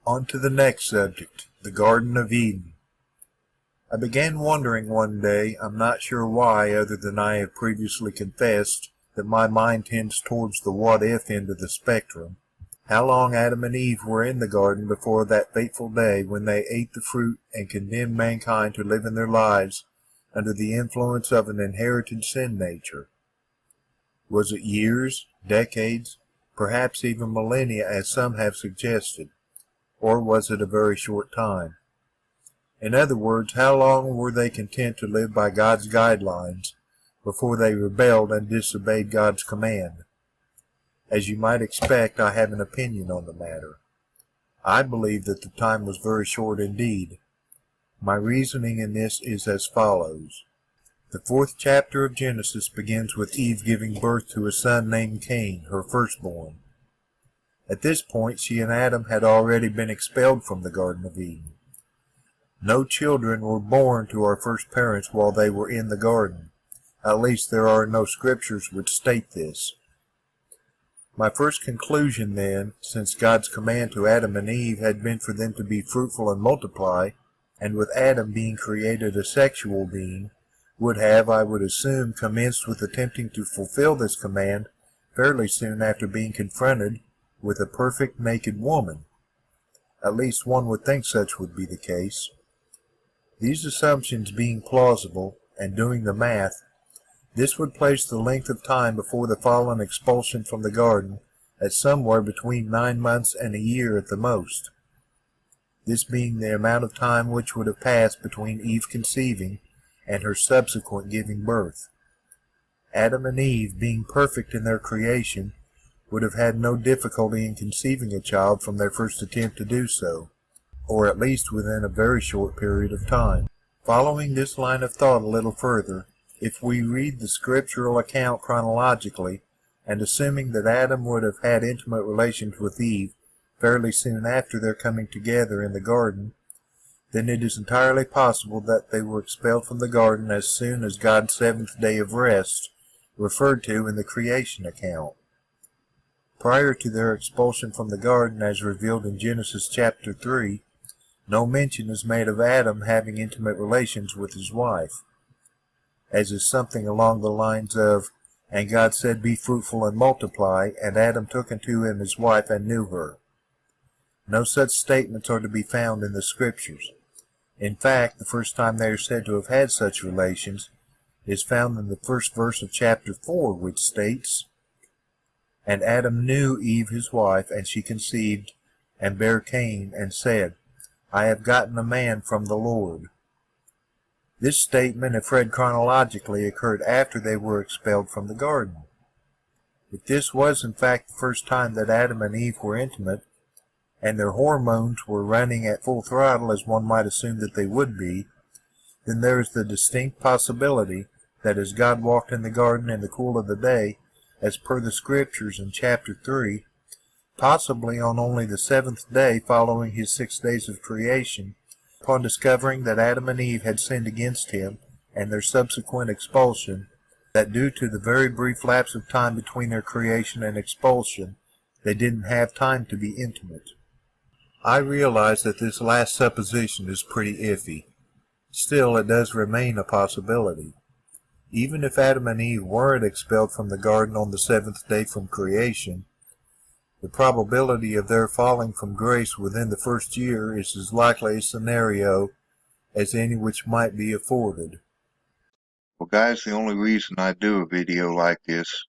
On to the next subject, the Garden of Eden. I began wondering one day, I'm not sure why, other than I have previously confessed that my mind tends towards the what-if end of the spectrum, how long Adam and Eve were in the garden before that fateful day when they ate the fruit and condemned mankind to live in their lives under the influence of an inherited sin nature. Was it years, decades, perhaps even millennia, as some have suggested? Or was it a very short time? In other words, how long were they content to live by God's guidelines before they rebelled and disobeyed God's command? As you might expect, I have an opinion on the matter. I believe that the time was very short indeed. My reasoning in this is as follows. The 4th chapter of Genesis begins with Eve giving birth to a son named Cain, her firstborn. At this point, she and Adam had already been expelled from the Garden of Eden. No children were born to our first parents while they were in the garden. At least there are no scriptures which state this. My first conclusion then, since God's command to Adam and Eve had been for them to be fruitful and multiply, and with Adam being created a sexual being, would have, I would assume, commenced with attempting to fulfill this command fairly soon after being confronted with a perfect naked woman. At least one would think such would be the case. These assumptions being plausible, and doing the math, this would place the length of time before the fall and expulsion from the garden at somewhere between 9 months and a year at the most. This being the amount of time which would have passed between Eve conceiving and her subsequent giving birth. Adam and Eve, being perfect in their creation, would have had no difficulty in conceiving a child from their first attempt to do so, or at least within a very short period of time. Following this line of thought a little further, if we read the scriptural account chronologically, and assuming that Adam would have had intimate relations with Eve fairly soon after their coming together in the garden, then it is entirely possible that they were expelled from the garden as soon as God's 7th day of rest, referred to in the creation account. Prior to their expulsion from the garden, as revealed in Genesis chapter 3, no mention is made of Adam having intimate relations with his wife, as is something along the lines of, "And God said, Be fruitful and multiply, and Adam took unto him his wife and knew her." No such statements are to be found in the Scriptures. In fact, the first time they are said to have had such relations is found in the first verse of chapter 4, which states, "And Adam knew Eve his wife, and she conceived, and bare Cain, and said, I have gotten a man from the Lord." This statement, if read chronologically, occurred after they were expelled from the garden. If this was in fact the first time that Adam and Eve were intimate, and their hormones were running at full throttle as one might assume that they would be, then there is the distinct possibility that as God walked in the garden in the cool of the day, as per the scriptures in chapter 3, possibly on only the 7th day following his 6 days of creation, upon discovering that Adam and Eve had sinned against him and their subsequent expulsion, that due to the very brief lapse of time between their creation and expulsion, they didn't have time to be intimate. I realize that this last supposition is pretty iffy. Still, it does remain a possibility. Even if Adam and Eve weren't expelled from the garden on the 7th day from creation, the probability of their falling from grace within the first year is as likely a scenario as any which might be afforded. Well, guys, the only reason I do a video like this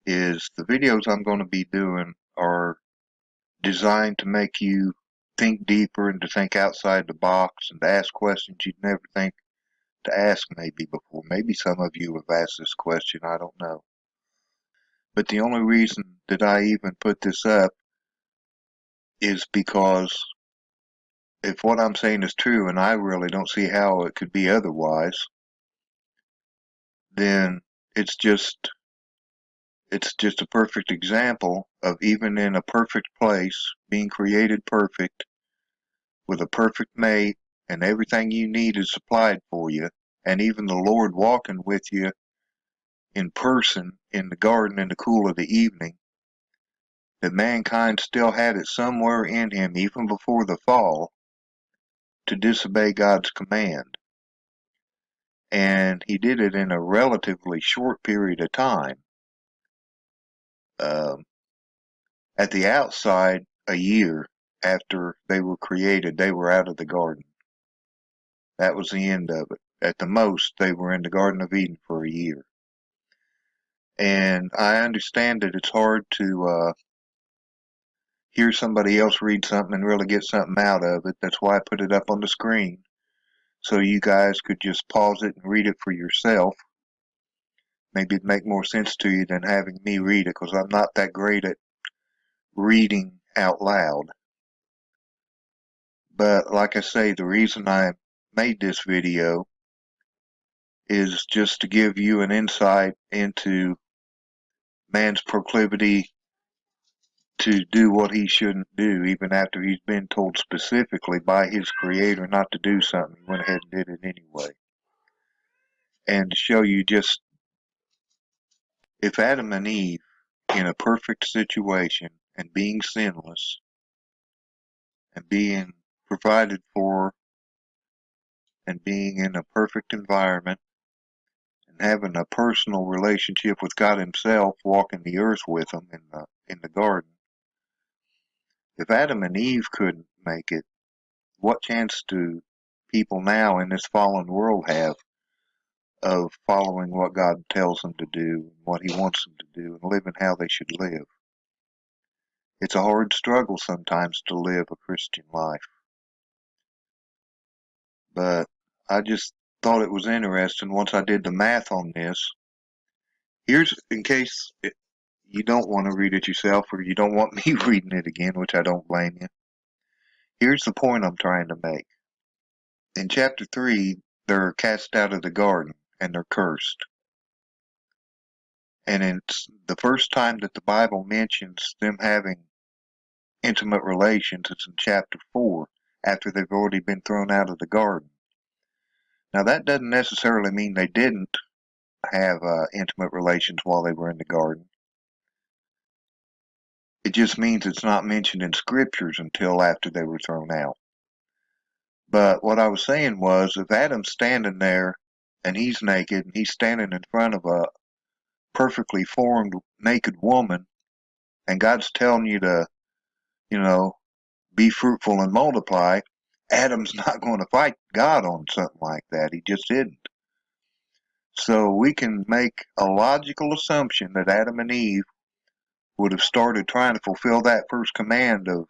is the videos I'm going to be doing are designed to make you think deeper and to think outside the box and to ask questions you'd never think to ask maybe before. Maybe some of you have asked this question, I don't know. But the only reason that I even put this up is because if what I'm saying is true, and I really don't see how it could be otherwise, then it's just a perfect example of even in a perfect place, being created perfect, with a perfect mate, and everything you need is supplied for you, and even the Lord walking with you in person in the garden in the cool of the evening, that mankind still had it somewhere in him, even before the fall, to disobey God's command. And he did it in a relatively short period of time. At the outside, a year after they were created, they were out of the garden. That was the end of it. At the most, they were in the Garden of Eden for a year. And I understand that it's hard to hear somebody else read something and really get something out of it. That's why I put it up on the screen, so you guys could just pause it and read it for yourself. Maybe it'd make more sense to you than having me read it, because I'm not that great at reading out loud. But like I say, the reason I made this video is just to give you an insight into man's proclivity to do what he shouldn't do, even after he's been told specifically by his creator not to do something. He went ahead and did it anyway. And to show you just, if Adam and Eve, in a perfect situation and being sinless and being provided for and being in a perfect environment and having a personal relationship with God himself, walking the earth with him in the garden, if Adam and Eve couldn't make it, what chance do people now in this fallen world have of following what God tells them to do, what he wants them to do, and living how they should live? It's a hard struggle sometimes to live a Christian life. But I just thought it was interesting once I did the math on this. Here's, in case you don't want to read it yourself or you don't want me reading it again, which I don't blame you. Here's the point I'm trying to make. In chapter 3, they're cast out of the garden and they're cursed. And it's the first time that the Bible mentions them having intimate relations. It's in chapter 4, after they've already been thrown out of the garden. Now, that doesn't necessarily mean they didn't have intimate relations while they were in the garden. It just means it's not mentioned in scriptures until after they were thrown out. But what I was saying was, if Adam's standing there and he's naked and he's standing in front of a perfectly formed naked woman, and God's telling you to, be fruitful and multiply, Adam's not going to fight God on something like that. He just didn't. So we can make a logical assumption that Adam and Eve would have started trying to fulfill that first command of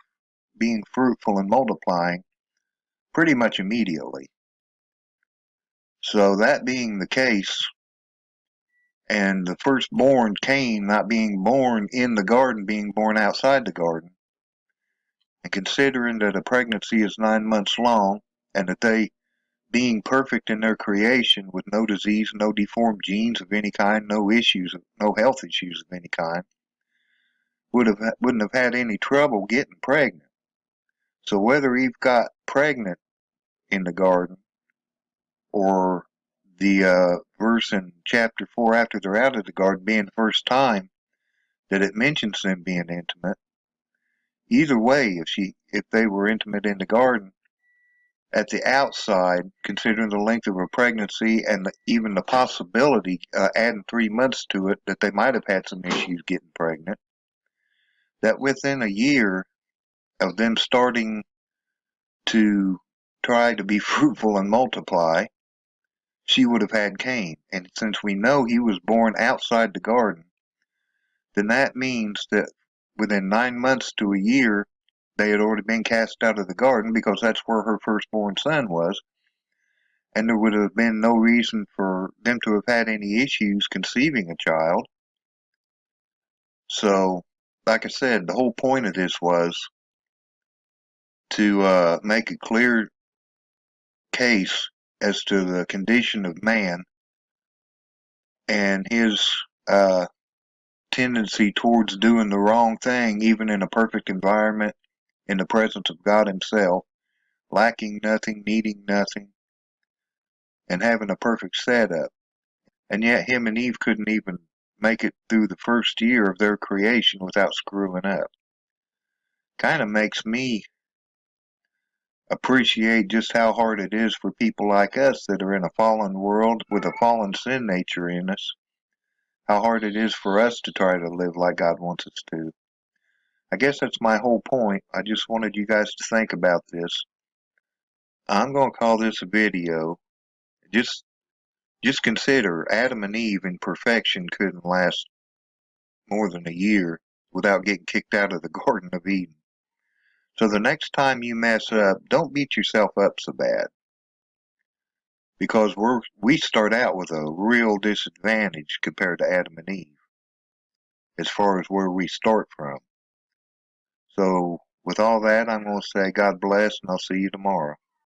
being fruitful and multiplying pretty much immediately. So that being the case, and the firstborn Cain not being born in the garden, being born outside the garden, and considering that a pregnancy is 9 months long, and that they, being perfect in their creation with no disease, no deformed genes of any kind, no issues, no health issues of any kind, wouldn't have had any trouble getting pregnant. So whether Eve got pregnant in the garden, or the verse in chapter 4 after they're out of the garden being the first time that it mentions them being intimate, either way, if they were intimate in the garden, at the outside, considering the length of her pregnancy and even the possibility, adding 3 months to it, that they might have had some issues getting pregnant, that within a year of them starting to try to be fruitful and multiply, she would have had Cain. And since we know he was born outside the garden, then that means that within 9 months to a year, they had already been cast out of the garden, because that's where her firstborn son was. And there would have been no reason for them to have had any issues conceiving a child. So, like I said, the whole point of this was to make a clear case as to the condition of man and his tendency towards doing the wrong thing, even in a perfect environment, in the presence of God himself, lacking nothing, needing nothing, and having a perfect setup. And yet him and Eve couldn't even make it through the first year of their creation without screwing up. kind of makes me appreciate just how hard it is for people like us that are in a fallen world with a fallen sin nature in us. How hard it is for us to try to live like God wants us to. I guess that's my whole point. I just wanted you guys to think about this. I'm going to call this a video. Just just consider Adam and Eve in perfection couldn't last more than a year without getting kicked out of the Garden of Eden. So the next time you mess up, don't beat yourself up so bad. Because we start out with a real disadvantage compared to Adam and Eve as far as where we start from. So with all that, I'm going to say God bless, and I'll see you tomorrow.